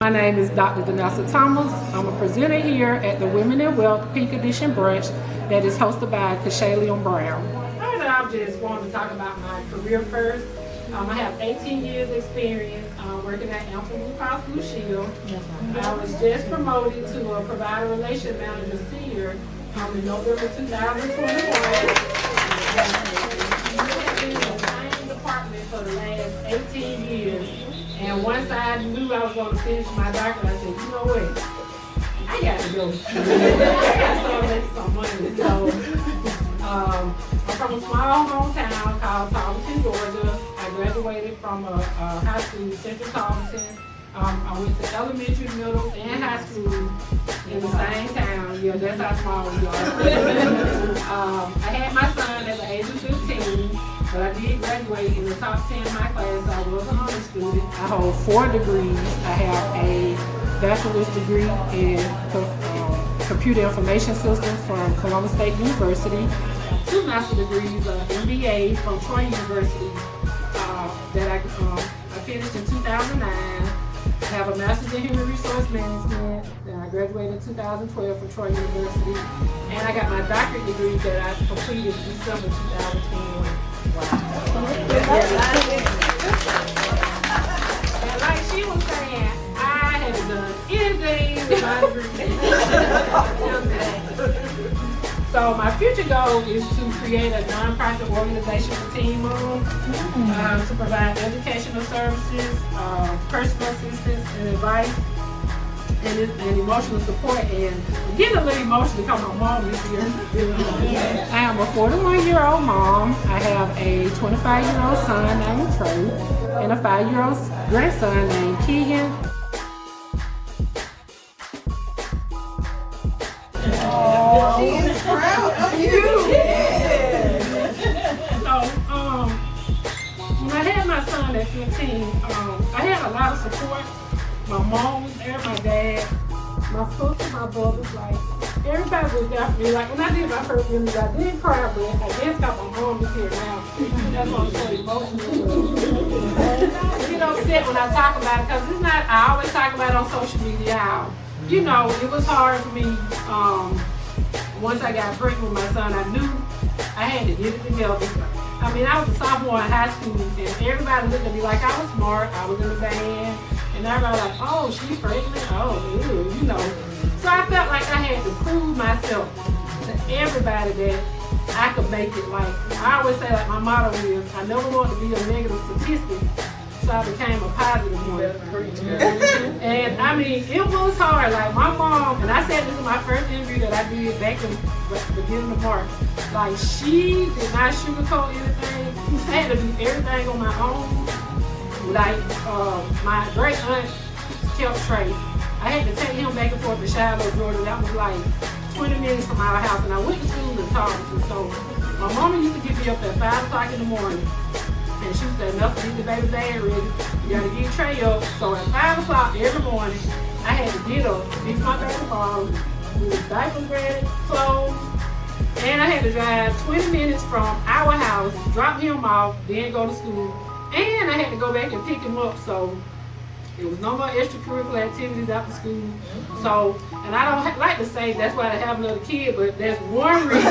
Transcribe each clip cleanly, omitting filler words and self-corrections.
My name is Dr. Danessa Thomas. I'm a presenter here at the Women in Wealth Pink Edition Brunch that is hosted by Kashalion Brown. I just wanted to talk about my career first. I have 18 years experience working at Ample Blue Cross Blue Shield. I was just promoted to a provider relation manager senior in November 2021. I've been in the same department for the last 18 years. And once I knew I was going to finish my doctorate, I said, you know what? I got to go. I got to start making some money. So I'm from a small hometown called Tarleton, Georgia. I graduated from a high school, Central Tarleton. I went to elementary, middle, and high school in the same town. Yeah, that's how small we are. I had my son at the age of 15. But I did graduate in the top 10 of my class. I was an honor student. I hold 4 degrees. I have a bachelor's degree in computer information systems from Columbus State University, 2 master's degrees, MBA from Troy University that I finished in 2009. I have a master's in human resource management that I graduated in 2012 from Troy University. And I got my doctorate degree that I completed in December 2021. Wow. And like she was saying, I haven't done anything with my degree. So my future goal is to create a nonprofit organization for teen moms to provide educational services, personal assistance and advice, and emotional support. And I'm getting a little emotional because my mom is here. I am a 41-year-old mom. I have a 25-year-old son named Trey and a 5-year-old grandson named Keegan. Oh, she is proud of you. So, when I had my son at 15, I had a lot of support. My mom was there, my dad, my sister, my brothers, like, everybody was there for me. Like, when I did my first interview, I did cry, but I just got my mom is here now. That's why I'm so emotional. I get upset when I talk about it, because it's not, I always talk about it on social media how, you know, it was hard for me. Once I got pregnant with my son, I knew I had to get it together. I mean, I was a sophomore in high school, and everybody looked at me like I was smart. I was in a band. And everybody was like, oh, she's pregnant? Oh, ew, you know. So I felt like I had to prove myself to everybody that I could make it. Like, I always say, like, my motto is, I never want to be a negative statistic, so I became a positive one. And, I mean, it was hard. Like, my mom, and I said this in my first interview that I did back in the beginning of March, like, she did not sugarcoat anything. I had to do everything on my own. Like, my great aunt kept Trey. I had to take him back and forth to Shiloh, Georgia. That was like 20 minutes from our house. And I went to school in Tarleton. So my mama used to get me up at 5 o'clock in the morning. And she said, enough to get the baby bag ready. You gotta get Trey up. So at 5 o'clock every morning, I had to get up, fix my baby bottle, do his diapers ready, clothes. And I had to drive 20 minutes from our house, drop him off, then go to school. And I had to go back and pick him up, so it was no more extracurricular activities after school. So, and I don't like to say that's why I have another kid, but that's one reason.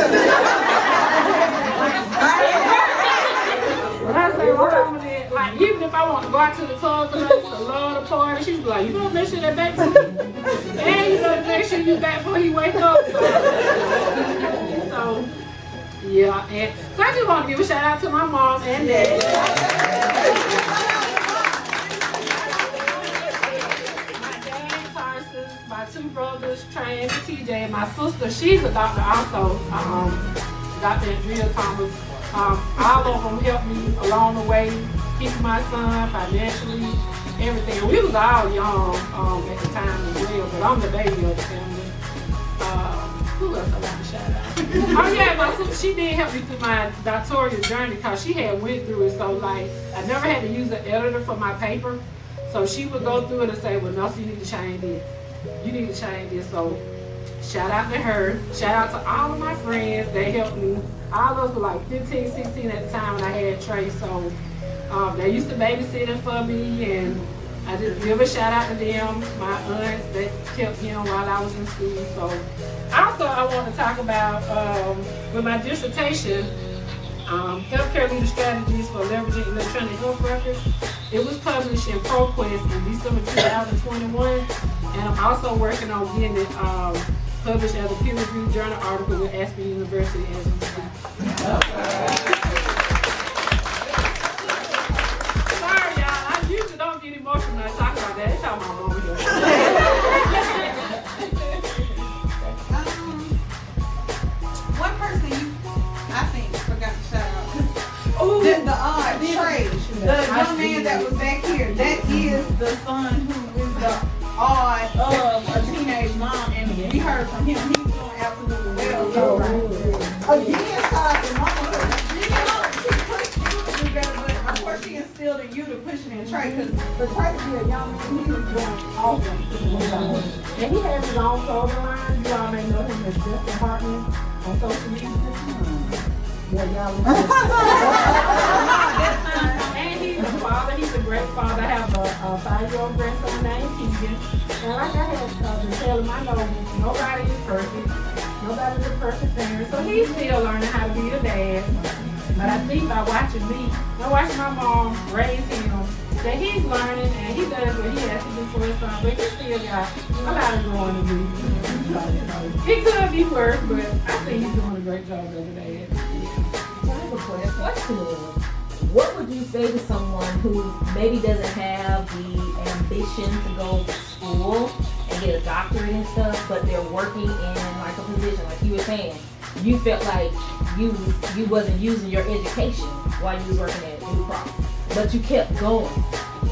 When I say what I'm doing, like, even if I want to go out to the club tonight, to love the party, she's like, you better make sure that back and you better make sure you back before he wake up. So yeah, and so I just want to give a shout out to my mom and dad. My dad, Tarsus, my 2 brothers, Trey and TJ, my sister, she's a doctor also, Dr. Andrea Thomas. All of them helped me along the way, keeping my son financially, everything. We was all young at the time as well, but I'm the baby of the family. Who else I want to shout out? Oh yeah, my sister, she did help me through my doctoral journey because she had went through it. So like, I never had to use an editor for my paper. So she would go through it and say, well, no, so you need to change this. You need to change this. So shout out to her. Shout out to all of my friends. They helped me. All of us were like 15, 16 at the time when I had Trey. So they used to babysit for me, and I just give a shout out to them, my aunts that kept him while I was in school. So also I want to talk about with my dissertation, healthcare leader strategies for leveraging electronic health records. It was published in ProQuest in December 2021, and I'm also working on getting it published as a peer-reviewed journal article with Aspen University as we speak. Sorry, y'all. I usually don't get emotional when I talk about that. It's how my mama here. One person I think forgot to shout out. The Trey, the young man that was back here, that is the son who is the odd of a teenage mom, and we heard from him. He's doing absolutely well. So again, shout out to mama. She pushed you to do better, but of course she instilled in you to push it in Trey, because the Trey to be a young man, he was doing awesome. And he has his own clothing line. You all may know him as Justin Hartman on social media. Yeah, y'all. And he's a father. He's a great father. I have a 5-year-old grandson named Keegan. And like I had been telling him, I know nobody is perfect. Nobody's a perfect parent. So he's still learning how to be a dad. But I think by watching me, and watching my mom raise him, that he's learning and he does what he has to do for his son. But he still got a lot of growing to do. He could be worse, but I think he's doing a great job as a dad. Question is, what would you say to someone who maybe doesn't have the ambition to go to school and get a doctorate and stuff, but they're working in like a position, like you were saying, you felt like you wasn't using your education while you was working at Blue Cross, but you kept going.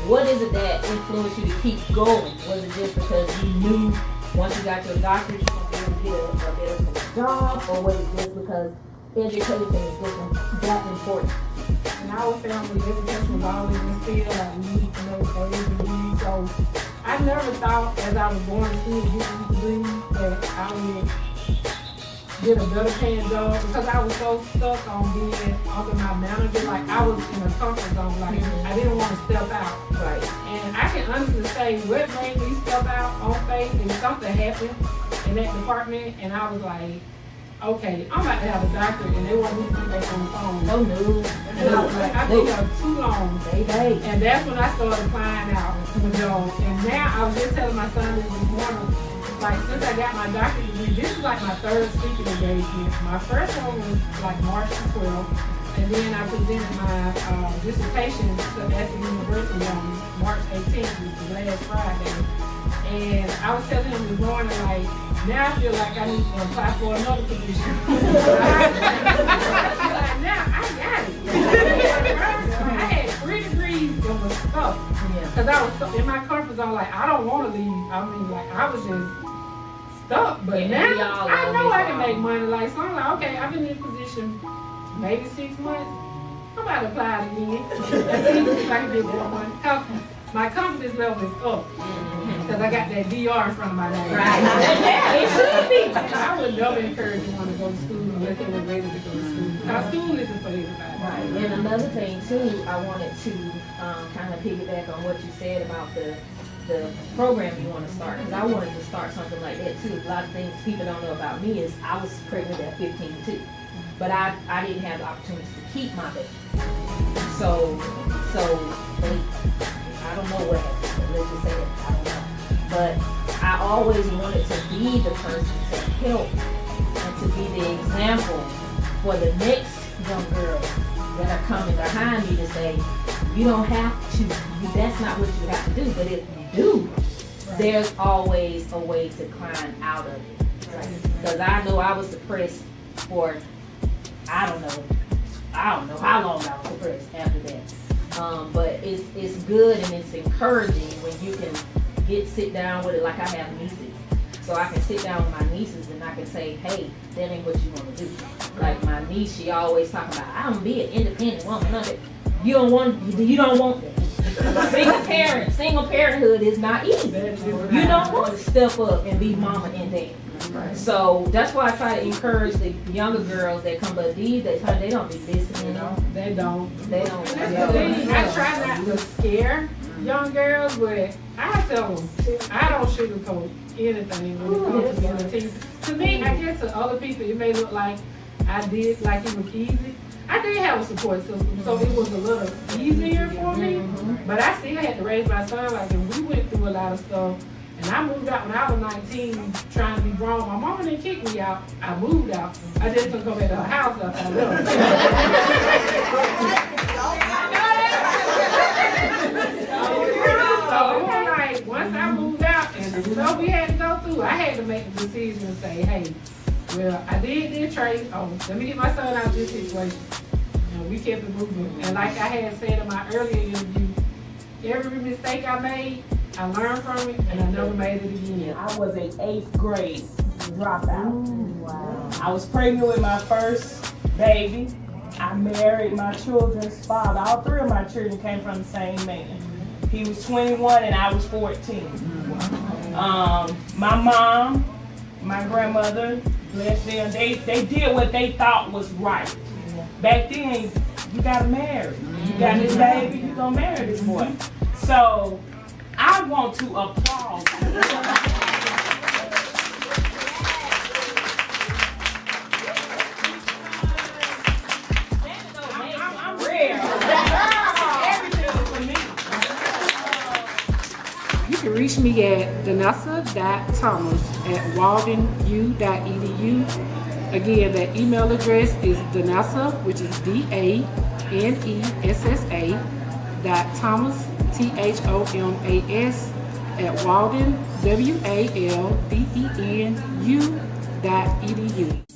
What is it that influenced you to keep going? Was it just because you knew once you got your doctorate you were going to be able to get a better job, or was it just because education is that important? In our family, education was always instilled, like we need to know A's and B's. So I never thought as I was going to school getting degrees that I would get a better paying job, because I was so stuck on being under my manager. Like I was in a comfort zone, like I didn't want to step out. Right. And I can honestly say what made me step out on faith is something happened in that department, and I was like, okay, I'm about to have a doctorate, and they want me to be back on the phone. Oh no. And I was like, I've been here too long. Baby. And that's when I started applying out for jobs. And now I was just telling my son this morning, like since I got my doctorate degree, this is like my third speaking engagement. My first one was like March 12th. And then I presented my dissertation to Aspen University on March 18th, which was last Friday. And I was telling him this morning, like, now I feel like I need to apply for another position. Like, now I got it. I had 3 degrees and was stuck. Because I was stuck in my comfort zone, like, I don't want to leave. I mean, like, I was just stuck. But now I know I can make money. Like, so I'm like, okay, I've been in this position maybe 6 months. I'm about to apply it again. And see if I can get more money. My confidence level is up. Because I got that DR in front of my name. Right. Yeah, it should be. I would never encourage anyone to go to school unless they were ready to go to school. Because school isn't for everybody. Right. And another thing too, I wanted to kind of piggyback on what you said about the program you want to start, because I wanted to start something like that too. A lot of things people don't know about me is I was pregnant at 15 too, but I didn't have the opportunity to keep my baby. So I don't know what happened, but let's just say it, I don't know. But I always wanted to be the person to help and to be the example for the next young girls that are coming behind me to say, you don't have to, that's not what you have to do. But if you do, there's always a way to climb out of it. Because I know I was depressed for, I don't know how long I was depressed after that. But it's good and it's encouraging when you can sit down with it, like I have nieces. So I can sit down with my nieces and I can say, hey, that ain't what you want to do. Like my niece, she always talking about, I'm gonna be an independent woman. You don't want that. Single parenthood is not easy. You don't want to step up and be mama and dad. Right. So that's why I try to encourage the younger girls that come, but they don't be listening. They don't. They don't. I try not to scare young girls, but I tell them, I don't sugarcoat anything when it comes to being a teen. To me, I guess to other people, it may look like I did, like it was easy. I did have a support system, so it was a little easier for me, but I still had to raise my son, like, and we went through a lot of stuff. And I moved out when I was 19, trying to be grown. My mama didn't kick me out. I moved out. I just couldn't go back to her house after I left. So it was like, once I moved out and the stuff we had to go through, I had to make the decision and say, hey, well, I did this trade. Oh, let me get my son out of this situation. And we kept it moving. And like I had said in my earlier interview, every mistake I made, I learned from it, and I never made it again. I was an 8th grade dropout. Wow. I was pregnant with my first baby. I married my children's father. All 3 of my children came from the same man. He was 21 and I was 14. My mom, my grandmother, bless them, they did what they thought was right. Back then, you gotta marry. You got this baby, you gonna marry this boy. So I want to applaud you. I'm real. Everything for me. You can reach me at danessa.thomas@waldenu.edu. Again, that email address is Danessa, which is DANESSA, .Thomas, THOMAS, @Walden, WALDENU.edu.